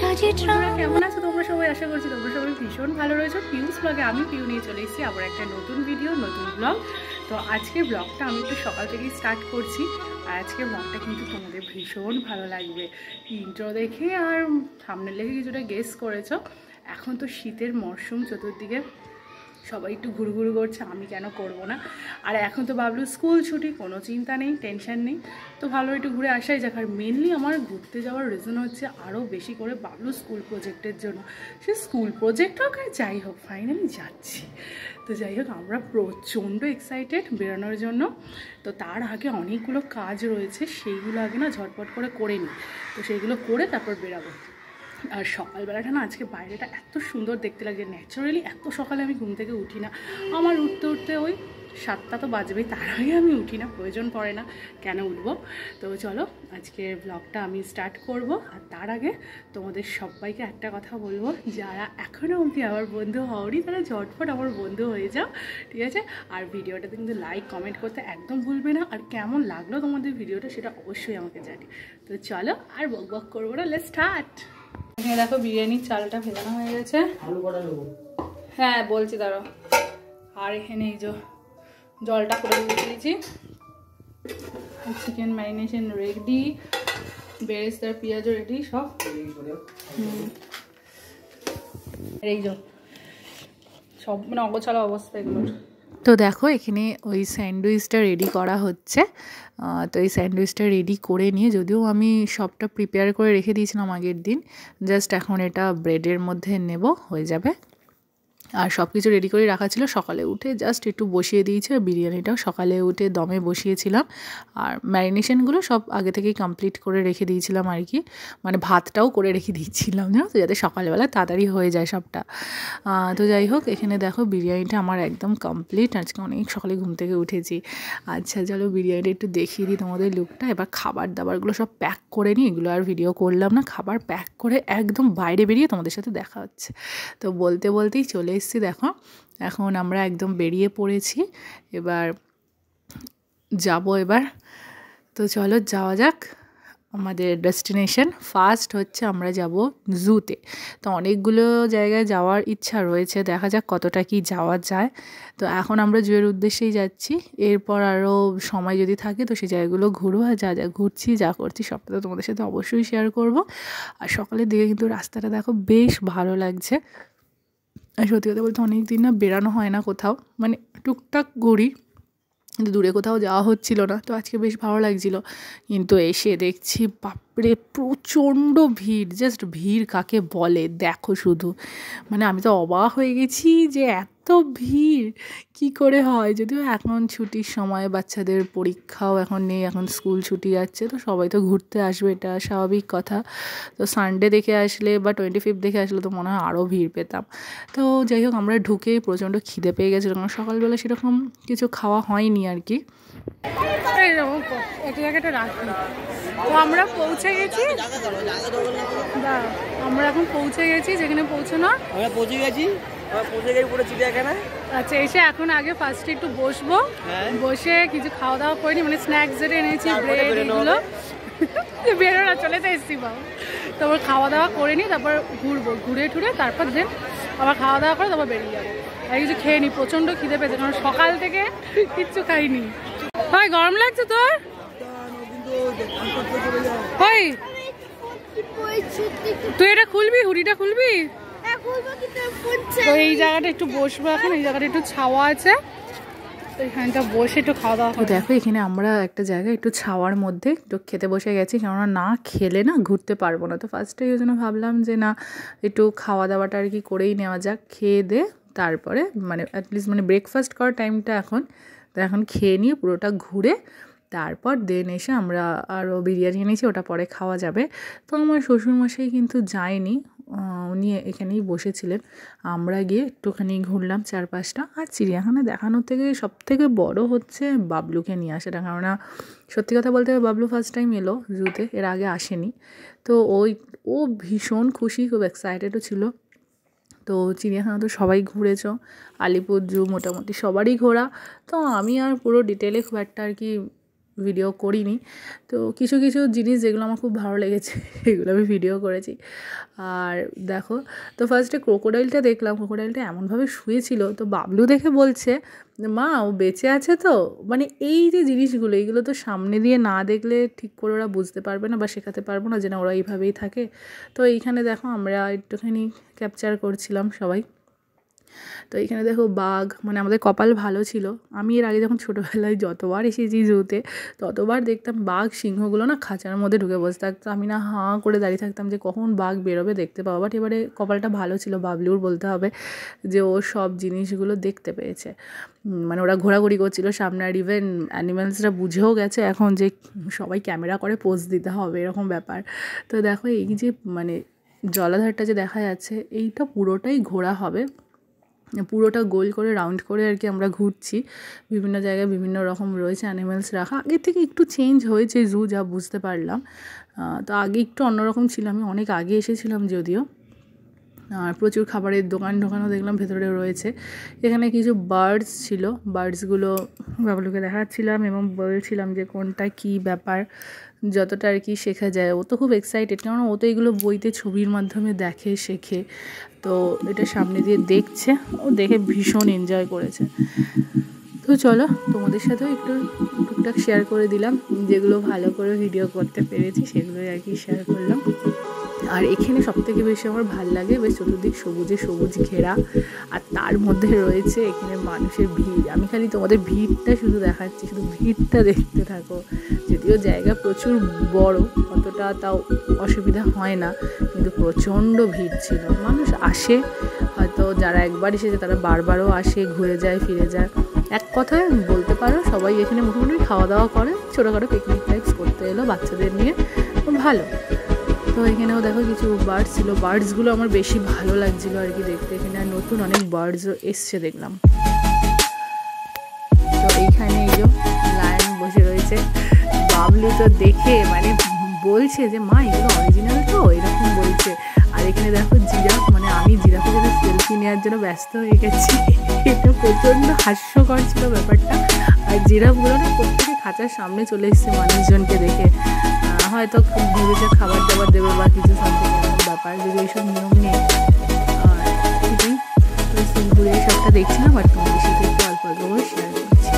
কেমন আছো তোমরা সবাই? আশা করছি তোমরা সবাই ভীষণ ভালো রয়েছো। পিউস ব্লগে আমি পিউ নিয়ে চলে এসেছি আবার একটা নতুন ভিডিও, নতুন ব্লগ। তো আজকের ব্লগটা আমি একটু সকাল থেকেই স্টার্ট করছি, আর আজকের ব্লগটা কিন্তু তোমাদের ভীষণ ভালো লাগবে। ইন্ট্রো দেখে আর থাম্বনেল দেখে কিছুটা গেস করেছো। এখন তো শীতের মরশুম, চতুর্দিকে সবাই একটু ঘুরঘুর করছে, আমি কেন করব না। আর এখন তো বাবলু স্কুল ছুটি, কোনো চিন্তা নেই, টেনশন নেই, তো ভালো একটু ঘুরে আসাই যাক। আর মেনলি আমার ঘুরতে যাওয়ার রিজন হচ্ছে আরও বেশি করে বাবলু স্কুল প্রজেক্টের জন্য। সে স্কুল প্রজেক্ট হোক আর যাই হোক, ফাইনালি যাচ্ছি। তো যাই হোক, আমরা প্রচণ্ড এক্সাইটেড বেরোনোর জন্য। তো তার আগে অনেকগুলো কাজ রয়েছে, সেইগুলো আগে না ঝটপট করে নিই। তো সেইগুলো করে তারপর বেরাবো। আর সকালবেলাটা না আজকে বাইরেটা এত সুন্দর দেখতে লাগছে। ন্যাচারালি এত সকালে আমি ঘুম থেকে উঠি না, আমার উঠতে উঠতে ওই 7টা তো বাজবেই, তার আগে আমি উঠি না, প্রয়োজন পড়ে না, কেন উঠবো। তো চলো আজকের ব্লগটা আমি স্টার্ট করব। আর তার আগে তোমাদের সবাইকে একটা কথা বলবো, যারা এখনও অবধি আমার বন্ধু হওনি তারা ঝটফট আমার বন্ধু হয়ে যাও, ঠিক আছে? আর ভিডিওটাতে কিন্তু লাইক কমেন্ট করতে একদম ভুলবে না। আর কেমন লাগলো তোমাদের ভিডিওটা সেটা অবশ্যই আমাকে জানি। তো চলো আর বক করবো না, লেটস স্টার্ট। এখানে দেখো বিরিয়ানির চালটা ভেজানো হয়ে গেছে। হ্যাঁ বলছি, দাঁড়াও। আর এখানে এই যে জলটা করে দিয়েছি, চিকেন ম্যারিনেশন রেডি, বেরেস্তার পেঁয়াজও রেডি, সব এই যে সব মানে অগোছালো অবস্থা এগুলোর। তো দেখো এখানে ওই স্যান্ডউইচটা রেডি করা হচ্ছে। তো এই স্যান্ডউইচটা রেডি করে নিয়ে, যদিও আমি সবটা প্রিপেয়ার করে রেখে দিয়েছিলাম আগের দিন, জাস্ট এখন এটা ব্রেডের মধ্যে নেব, হয়ে যাবে। আর সব কিছু রেডি করে রাখা ছিল, সকালে উঠে জাস্ট একটু বসিয়ে দিয়েছি। আর বিরিয়ানিটাও সকালে উঠে দমে বসিয়েছিলাম। আর ম্যারিনেশনগুলো সব আগে থেকেই কমপ্লিট করে রেখে দিয়েছিলাম আর কি, মানে ভাতটাও করে রেখে দিয়েছিলাম জানো তো, যাতে সকালবেলা তাড়াতাড়ি হয়ে যায় সবটা। তো যাই হোক, এখানে দেখো বিরিয়ানিটা আমার একদম কমপ্লিট। আজকে অনেক সকালে ঘুম থেকে উঠেছি। আচ্ছা চলো বিরিয়ানিটা একটু দেখিয়ে দিই তোমাদের লুকটা। এবার খাবার দাবারগুলো সব প্যাক করে নিই, এগুলো আর ভিডিও করলাম না। খাবার প্যাক করে একদম বাইরে বেরিয়ে তোমাদের সাথে দেখা হচ্ছে। তো বলতে বলতেই চলে এসেছি, দেখো এখন আমরা একদম বেরিয়ে পড়েছি। এবার এবার তো চলো যাওয়া যাক আমাদের ডেস্টিনেশন। ফার্স্ট হচ্ছে আমরা যাব জুতে। তো অনেকগুলো জায়গায় যাওয়ার ইচ্ছা রয়েছে, দেখা যাক কতটা কি যাওয়া যায়। তো এখন আমরা জুয়ের উদ্দেশ্যেই যাচ্ছি। এরপর আরও সময় যদি থাকে তো সেই জায়গাগুলো ঘুরবো, আর যা যা ঘুরছি যা করছি সবটা তো তোমাদের সাথে অবশ্যই শেয়ার করব। আর সকালের দিকে কিন্তু রাস্তাটা দেখো বেশ ভালো লাগছে। আর সত্যি কথা বলতে অনেক দিন না বেরানো হয় না কোথাও, মানে টুকটাক ঘুরি, কিন্তু দূরে কোথাও যাওয়া হচ্ছিল না। তো আজকে বেশ ভালো লাগছিল, কিন্তু এসে দেখছি বাপরে প্রচণ্ড ভিড়। জাস্ট ভিড় কাকে বলে দেখো শুধু, মানে আমি তো অবাক হয়ে গেছি যে এত ভিড় কি করে হয়। যদিও এখন ছুটির সময়, বাচ্চাদের পরীক্ষাও এখন নেই, এখন স্কুল ছুটি যাচ্ছে, তো সবাই তো ঘুরতে আসবে, এটা স্বাভাবিক কথা। তো সানডে দেখে আসলে বা 25 দেখে আসলে তো মনে হয় আরও ভিড় পেতাম। তো যাই হোক, আমরা ঢুকেই প্রচণ্ড খিদে পেয়ে গেছিলো, কারণ সকালবেলা সেরকম কিছু খাওয়া হয়নি আর কি। একটা জায়গাটা রাখি। তো আমরা পৌঁছে গেছি, আমরা এখন পৌঁছে গেছি যেখানে পৌঁছানো, আমরা পৌঁছে গেছি পুরো চিড়িয়াখানা। আচ্ছা, এসে এখন আগে ফার্স্টে একটু বসবো, বসে কিছু খাওয়া দাওয়া করিনি, মানে স্ন্যাক্স যেটা এনেছি, ব্রেড এগুলো বেরোনা চলে তো এসছি বাবু। তারপর খাওয়া দাওয়া করে নিই, তারপর ঘুরবো, ঘুরে টুরে তারপর দেন আবার খাওয়া দাওয়া করে তারপর বেরিয়ে যাবো। আর কিছু খেয়ে নিই, প্রচণ্ড খিদে পেয়েছে, কারণ সকাল থেকে কিচ্ছু খাইনি। হয় গরম লাগছে তোর? হয় তুই এটা খুলবি, হুডিটা খুলবি? তো এই জায়গাটা একটু বসবো এখন, এই জায়গাটা একটু ছাওয়া আছে, তো এখানটা বসে একটু খাওয়া দাওয়া। তো দেখো এখানে আমরা একটা জায়গায় একটু ছাওয়ার মধ্যে একটু খেতে বসে গেছি, কেননা না খেলে না ঘুরতে পারবো না। তো ফার্স্টে ওই জন্য ভাবলাম যে না, একটু খাওয়া দাওয়াটা আর কি করেই নেওয়া যাক, খেয়ে দে তারপরে, মানে অ্যাটলিস্ট মানে ব্রেকফাস্ট করার টাইমটা এখন, তো এখন খেয়ে নিয়ে পুরোটা ঘুরে তারপর দেন এসে আমরা আরও বিরিয়ানি এনেছি, ওটা পরে খাওয়া যাবে। তো আমার শ্বশুরমশাই কিন্তু যায়নি, উনি এখানেই বসেছিলেন। আমরা গিয়ে একটুখানি ঘুরলাম চারপাশটা। আর চিড়িয়াখানা দেখানোর থেকে সবথেকে বড় হচ্ছে বাবলুকে নিয়ে আসাটা, কেননা সত্যি কথা বলতে বাবলু ফার্স্ট টাইম এলো জুতে, এর আগে আসেনি। তো ও ভীষণ খুশি, খুব এক্সাইটেডও ছিল। তো চিড়িয়াখানা তো সবাই ঘুরেছ, আলিপুর জু মোটামুটি সবারই ঘোরা। তো আমি আর পুরো ডিটেলে খুব একটা আর কি ভিডিও করিনি। তো কিছু কিছু জিনিস যেগুলো আমার খুব ভালো লেগেছে সেগুলো আমি ভিডিও করেছি। আর দেখো, তো ফার্স্টে ক্রোকোডাইলটা দেখলাম, ক্রোকোডাইলটা এমনভাবে শুয়েছিল, তো বাবলু দেখে বলছে মা ও বেঁচে আছে তো। মানে এই যে জিনিসগুলো, এইগুলো তো সামনে দিয়ে না দেখলে ঠিক করে ওরা বুঝতে পারবে না বা শেখাতে পারবো না যে না ওরা এইভাবেই থাকে। তো এইখানে দেখো আমরা একটুখানি ক্যাপচার করছিলাম সবাই। তো এখানে দেখো বাঘ, মানে আমাদের কপাল ভালো ছিল, আমি এর আগে যখন ছোটোবেলায় যতবার এসেছি জুতে ততবার দেখতাম বাঘ সিংহগুলো না খাঁচার মধ্যে ঢুকে বসে থাকতো। আমি না হাঁ করে দাঁড়িয়ে থাকতাম যে কখন বাঘ বেরোবে দেখতে পাবো। বাট এবারে কপালটা ভালো ছিল, বাবলুর বলতে হবে যে ও সব জিনিসগুলো দেখতে পেয়েছে। মানে ওরা ঘোরাঘুরি করছিল সামনে, আর ইভেন অ্যানিম্যালসরা বুঝেও গেছে এখন যে সবাই ক্যামেরা করে পোজ দিতে হবে, এরকম ব্যাপার। তো দেখো এই যে মানে জলাধারটা যে দেখা যাচ্ছে, এইটা পুরোটাই ঘোরা হবে, পুরোটা গোল করে রাউন্ড করে আর কি আমরা ঘুরছি। বিভিন্ন জায়গায় বিভিন্ন রকম রয়েছে অ্যানিমেলস রাখা, আগের থেকে একটু চেঞ্জ হয়েছে জু, যা বুঝতে পারলাম। তো আগে একটু অন্যরকম ছিল, আমি অনেক আগে এসেছিলাম যদিও। আর প্রচুর খাবারের দোকানও দেখলাম ভেতরে রয়েছে। এখানে কিছু বার্ডস ছিল, বার্ডসগুলো বাবলুকে দেখাচ্ছিলাম এবং বলছিলাম যে কোনটা কী ব্যাপার, যতটা আর কি শেখা যায়। ও তো খুব এক্সাইটেড, কারণ ও তো এগুলো বইতে ছবির মাধ্যমে দেখে শেখে। তো এটা সামনে দিয়ে দেখছে, ও দেখে ভীষণ এনজয় করেছে। তো চলো তোমাদের সাথেও একটু টুকটাক শেয়ার করে দিলাম, যেগুলো ভালো করে ভিডিও করতে পেরেছি সেগুলোই আর কি শেয়ার করলাম। আর এখানে সবথেকে বেশি আমার ভালো লাগে বেশ চতুর্দিক সবুজে সবুজ ঘেরা, আর তার মধ্যে রয়েছে এখানে মানুষের ভিড়। আমি খালি তোমাদের ভিড়টা শুধু দেখাচ্ছি, শুধু ভিড়টা দেখতে থাকো। যদিও জায়গা প্রচুর বড়, অতটা তাও অসুবিধা হয় না, কিন্তু প্রচণ্ড ভিড় ছিল। মানুষ আসে, হয়তো যারা একবার এসেছে তারা বারবারও আসে, ঘুরে যায় ফিরে যায়। এক কথায় বলতে পারো সবাই এখানে মোটামুটি খাওয়া দাওয়া করে, ছোটোখাটো পিকনিক টাইপস করতে এলো বাচ্চাদের নিয়ে, ভালো। তো এখানেও দেখো কিছু বার্ডস ছিল, বার্ডসগুলো আমার বেশি ভালো লাগছিলো আর কি দেখতে। এখানে নতুন অনেক বার্ডসও এসছে দেখলাম। তো এইখানে এই যে লায়ন বসে রয়েছে, বাবলু তো দেখে মানে বলছে যে মা এগুলো অরিজিনাল তো, এরকম বলছে। আর এখানে দেখো জিরাফ, মানে আমি জিরাফের জন্য সেলফি নেওয়ার জন্য ব্যস্ত হয়ে গেছি। এটা প্রচণ্ড হাস্যকর ছিল ব্যাপারটা। আর জিরাফগুলো না প্রত্যেকে খাঁচার সামনে চলে এসছে মানুষজনকে দেখে, হয়তো ভেবেছে খাবার দাবার দেবে বা কিছু সামথিং এরকম ব্যাপার, যদি এইসব নিয়ম নেই। আর এটাই ঘুরে সবটা দেখছিলাম, আর তোমাদের সাথে একটু অল্প অল্প করে শেয়ার করছি।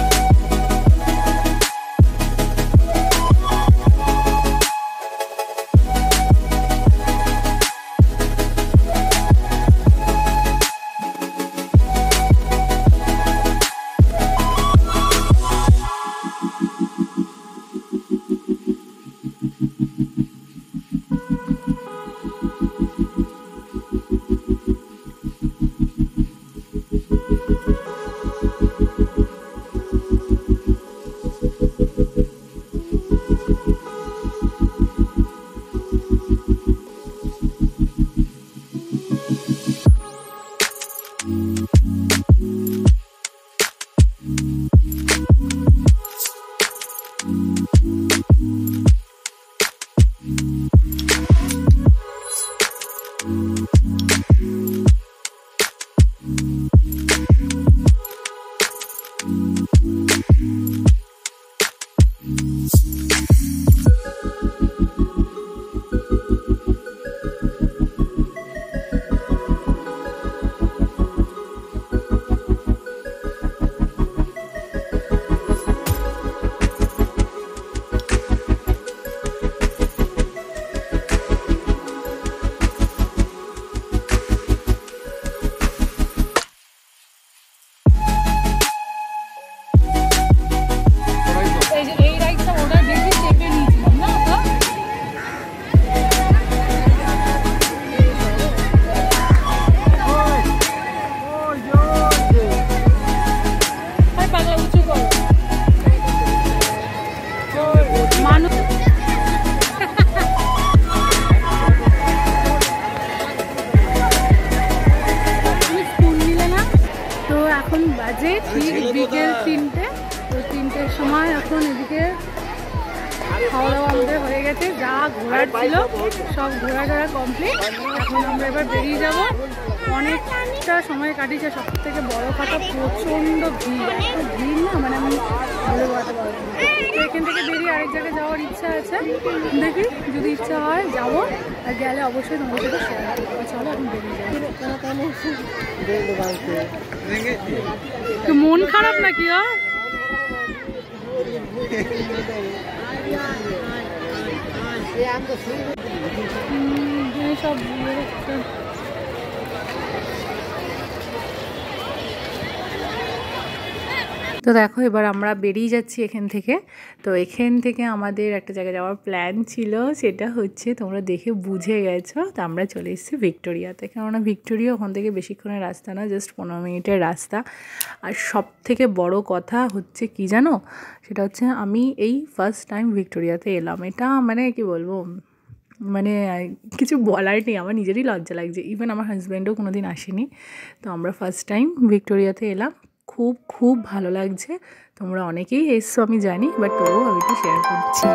এখন বাজে ঠিক বিকেল 3টে। তো 3টের সময় এখন এদিকে খাওয়া দাওয়া আমাদের হয়ে গেছে। গেছে, যা ঘোরার ছিল সব ঘোরা কমপ্লিট। এখন আমরা এবার বেরিয়ে যাব। অনেকটা সময় কাটিয়েছে, সব থেকে বড় কথা প্রচণ্ড ভিড়, এত ভিড় না মানে আমি বলে বোঝাতে পারবো না। তো এখান থেকে বেরিয়ে আরেক জায়গায় যাওয়ার ইচ্ছা আছে, দেখি যদি ইচ্ছা হয় যাবো, আর গেলে অবশ্যই তোমাদের সাথে শেয়ার করবো। চলো এখন বেরিয়ে যাবো। তো মন খারাপ নাকি সব তো দেখো এবার আমরা বেরিয়ে যাচ্ছি এখান থেকে। তো এখান থেকে আমাদের একটা জায়গায় যাওয়ার প্ল্যান ছিল, সেটা হচ্ছে তোমরা দেখে বুঝে গেছো। তো আমরা চলে এসেছি ভিক্টোরিয়াতে, কেননা ভিক্টোরিয়া ওখান থেকে বেশিক্ষণের রাস্তা না, জাস্ট 15 মিনিটের রাস্তা। আর সব থেকে বড় কথা হচ্ছে কি জানো, সেটা হচ্ছে আমি এই ফার্স্ট টাইম ভিক্টোরিয়াতে এলাম। এটা মানে কি বলবো, মানে কিছু বলার নেই, আমার নিজেরই লজ্জা লাগছে। ইভেন আমার হাজব্যান্ডও কোনো দিন আসেনি। তো আমরা ফার্স্ট টাইম ভিক্টোরিয়াতে এলাম, খুব খুব ভালো লাগছে। তোমরা অনেকেই এসছো আমি জানি, বাট তবুও আমি একটু শেয়ার করছি।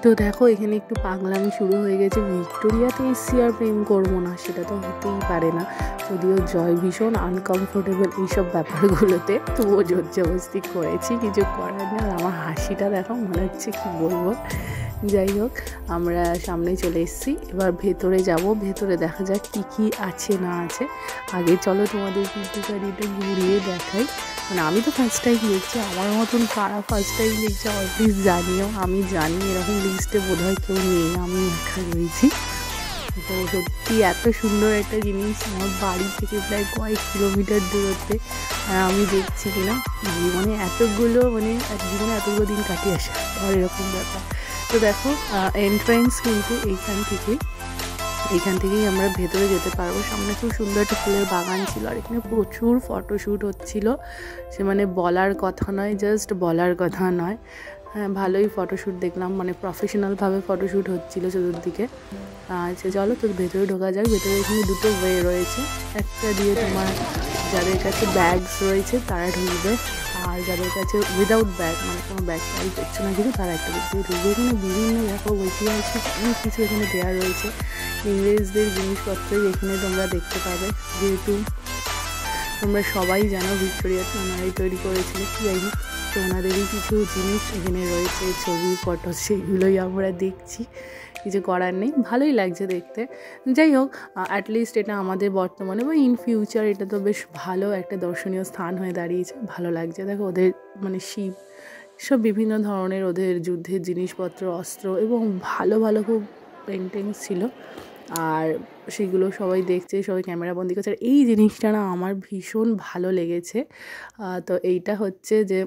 তো দেখো এখানে একটু পাগলামি শুরু হয়ে গেছে। ভিক্টোরিয়াতে এসছি আর প্রেম করবো না, সেটা তো হতেই পারে না। যদিও জয় ভীষণ আনকমফোর্টেবল এইসব ব্যাপারগুলোতে, তবুও জোর জবরদস্তি করেছি, কিছু করার নেই। আর আমার হাসিটা দেখো, মনে হচ্ছে কি বলবো। যাই হোক, আমরা সামনে চলে এসেছি, এবার ভেতরে যাব। ভেতরে দেখা যাক কী কী আছে না আছে। আগে চলো তোমাদের কিন্তু গাড়িটা ঘুরিয়ে দেখাই। মানে আমি তো ফার্স্ট টাইম দেখছি, আমার মতন কারা ফার্স্ট টাইম দেখছি আমার প্লিজ জানিও। আমি জানি এরকম লিস্টে বোধহয় কেউ নেই, আমি একা রয়েছি। তো সত্যি এত সুন্দর একটা জিনিস, আমার বাড়ি থেকে প্রায় কয়েক কিলোমিটার দূরত্বে, আর আমি দেখছি কিনা জীবনে এতগুলো দিন কাটিয়ে আসা আর এরকম ব্যাপার। তো দেখো এন্ট্রান্স কিন্তু এইখান থেকেই আমরা ভেতরে যেতে পারবো। সামনে খুব সুন্দর একটা ফুলের বাগান ছিল, আর এখানে প্রচুর ফটোশ্যুট হচ্ছিল। সে মানে বলার কথা নয়, জাস্ট বলার কথা নয়। হ্যাঁ, ভালোই ফটোশ্যুট দেখলাম, মানে প্রফেশনালভাবে ফটোশ্যুট হচ্ছিলো চতুর্দিকে। আচ্ছা চলো তো ভেতরে ঢোকা যাক। ভেতরে এখানে দুটো ওয়ে রয়েছে, একটা দিয়ে তোমার যাদের কাছে ব্যাগস রয়েছে তারা ঢুকবে, আর যাদের কাছে উইদাউট ব্যাগ মানে কোনো ব্যাগ ক্যারি করছে না কিছু, তারা একটা দিক দিয়ে ঢুকবে। এখানে বিভিন্ন দেখো ঐতিহাসিক অনেক কিছু এখানে দেওয়া রয়েছে, ইংরেজদের জিনিসপত্রই এখানে তোমরা দেখতে পাবে। যেহেতু তোমরা সবাই জানো ভিক্টোরিয়াতে ওনারাই তৈরি করেছিল, যাই হোক, তো ওনাদেরই কিছু জিনিস এখানে রয়েছে, ছবি ফটো, সেগুলোই আমরা দেখছি। কিছু করার নেই, ভালোই লাগছে দেখতে। যাই হোক, অ্যাটলিস্ট এটা আমাদের বর্তমানে বা ইন ফিউচার এটা তো বেশ ভালো একটা দর্শনীয় স্থান হয়ে দাঁড়িয়েছে, ভালো লাগছে। দেখো ওদের মানে শিপ সব বিভিন্ন ধরনের ওদের যুদ্ধের জিনিসপত্র, অস্ত্র এবং ভালো ভালো খুব পেন্টিংস ছিল, আর সেগুলো সবাই দেখছে, সবাই ক্যামেরা বন্দি করছে। আর এই জিনিসটা না আমার ভীষণ ভালো লেগেছে। তো এইটা হচ্ছে যে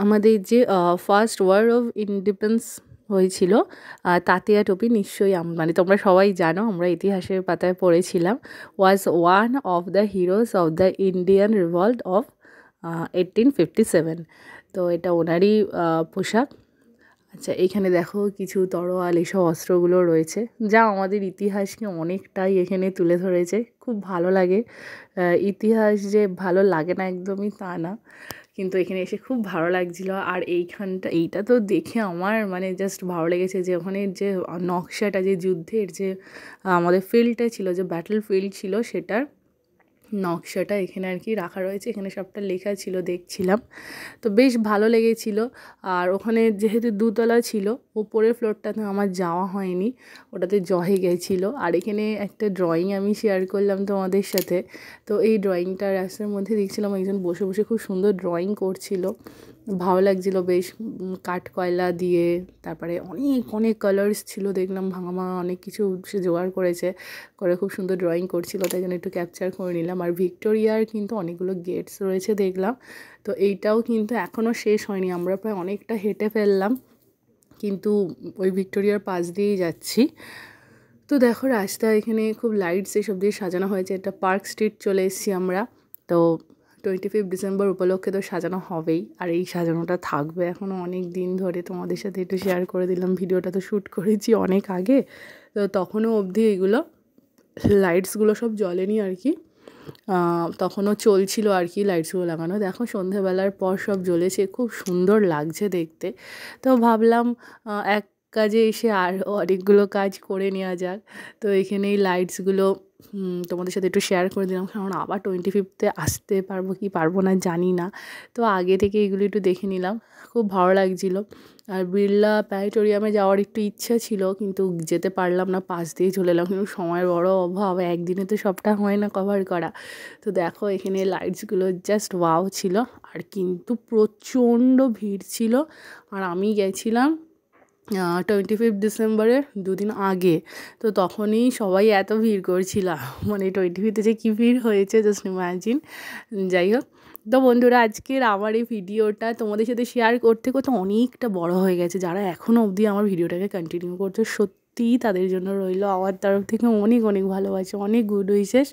আমাদের যে ফার্স্ট ওয়ার অফ ইন্ডিপেন্ডেন্স হয়েছিল, তাতিয়া টোপি নিশ্চয়ই মানে তোমরা সবাই জানো, আমরা ইতিহাসের পাতায় পড়েছিলাম, was one of the heroes of the Indian revolt of 1857। তো এটা ওনারই পোশাক। আচ্ছা, এইখানে দেখো কিছু তরোয়াল এইসব অস্ত্রগুলো রয়েছে, যা আমাদের ইতিহাসকে অনেকটাই এখানে তুলে ধরেছে। খুব ভালো লাগে, ইতিহাস যে ভালো লাগে না একদমই তা না, কিন্তু এখানে এসে খুব ভালো লাগছিলো। আর এইটা তো দেখে আমার মানে জাস্ট ভালো লেগেছে যে ওখানে যে নকশাটা, যে যুদ্ধের যে আমাদের ফিল্ডটা ছিল, যে ব্যাটল ফিল্ড ছিল, সেটার নকশাটা এখানে আর কি রাখা রয়েছে। এখানে সবটা লেখা ছিল, দেখছিলাম, তো বেশ ভালো লেগেছিলো। আর ওখানে যেহেতু 2তলা ছিল, উপরের ফ্লোরটাতে আমার যাওয়া হয়নি, ওটাতে জহে গেছিলো। আর এখানে একটা ড্রয়িং আমি শেয়ার করলাম তোমাদের সাথে। তো এই ড্রয়িংটা রাস্তার মধ্যে দেখছিলাম একজন বসে বসে খুব সুন্দর ড্রয়িং করছিল, ভালো লাগছিলো বেশ। কাঠ কয়লা দিয়ে, তারপরে অনেক অনেক কালার্স ছিল, দেখলাম ভাঙা ভাঙা অনেক কিছু সে জোগাড় করেছে, করে খুব সুন্দর ড্রয়িং করছিল, তাই জন্য একটু ক্যাপচার করে নিলাম। আর ভিক্টোরিয়ার কিন্তু অনেকগুলো গেটস রয়েছে দেখলাম। তো এইটাও কিন্তু এখনও শেষ হয়নি, আমরা প্রায় অনেকটা হেঁটে ফেললাম, কিন্তু ওই ভিক্টোরিয়ার পাশ দিয়েই যাচ্ছি। তো দেখো রাস্তা এখানে খুব লাইটস এসব দিয়ে সাজানো হয়েছে। এটা পার্ক স্ট্রিট চলে এসেছি আমরা। তো 25 ডিসেম্বর উপলক্ষে তো সাজানো হবেই, আর এই সাজানোটা থাকবে এখনও অনেক দিন ধরে। তোমাদের সাথে একটু শেয়ার করে দিলাম, ভিডিওটা তো শ্যুট করেছি অনেক আগে, তো তখনও অবধি এইগুলো লাইটসগুলো সব জ্বলেনি আর কি, তখনও চলছিল আর কি লাইটসগুলো লাগানো। দেখো সন্ধ্যেবেলার পর সব জ্বলেছে, খুব সুন্দর লাগছে দেখতে। তো ভাবলাম এক কাজে এসে আরও অনেকগুলো কাজ করে নেওয়া যাক। তো এখানে এই লাইটসগুলো তোমাদের সাথে একটু শেয়ার করে দিলাম, কারণ আবার 25তে আসতে পারবো কি পারবো না জানি না, তো আগে থেকে এগুলো একটু দেখে নিলাম, খুব ভালো লাগছিলো। আর বিড়লা প্ল্যানেটোরিয়ামে যাওয়ার একটু ইচ্ছা ছিল, কিন্তু যেতে পারলাম না, পাশ দিয়ে চলে এলাম, কিন্তু সময়ের বড় অভাব, একদিনে তো সবটা হয় না কভার করা। তো দেখো এখানে লাইটসগুলো জাস্ট ওয়াও ছিল। আর কিন্তু প্রচণ্ড ভিড় ছিল, আর আমি গেছিলাম 25 ডিসেম্বরের 2 দিন আগে, তো তখনই সবাই এত ভিড় করছিল, মানে 25তে যে কী ভিড় হয়েছে জাস্ট ইম্যাজিন। যাই হোক, তো বন্ধুরা আজকের আমার এই ভিডিওটা তোমাদের সাথে শেয়ার করতে করতে অনেকটা বড় হয়ে গেছে। যারা এখনও অবধি আমার ভিডিওটাকে কন্টিনিউ করছে, সত্যিই তাদের জন্য রইল আমার তরফ থেকে অনেক অনেক ভালোবাসা, অনেক গুড উইশেস।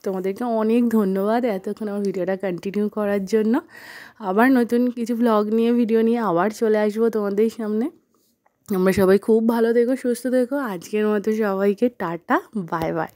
তোমাদেরকে অনেক ধন্যবাদ এতক্ষণ আমার ভিডিওটা কন্টিনিউ করার জন্য। আবার নতুন কিছু ভ্লগ নিয়ে, ভিডিও নিয়ে আবার চলে আসবো তোমাদের সামনে। আমরা সবাই খুব ভালো থেকো, সুস্থ থেকো। আজকের মতো সবাইকে টাটা, বাই বাই।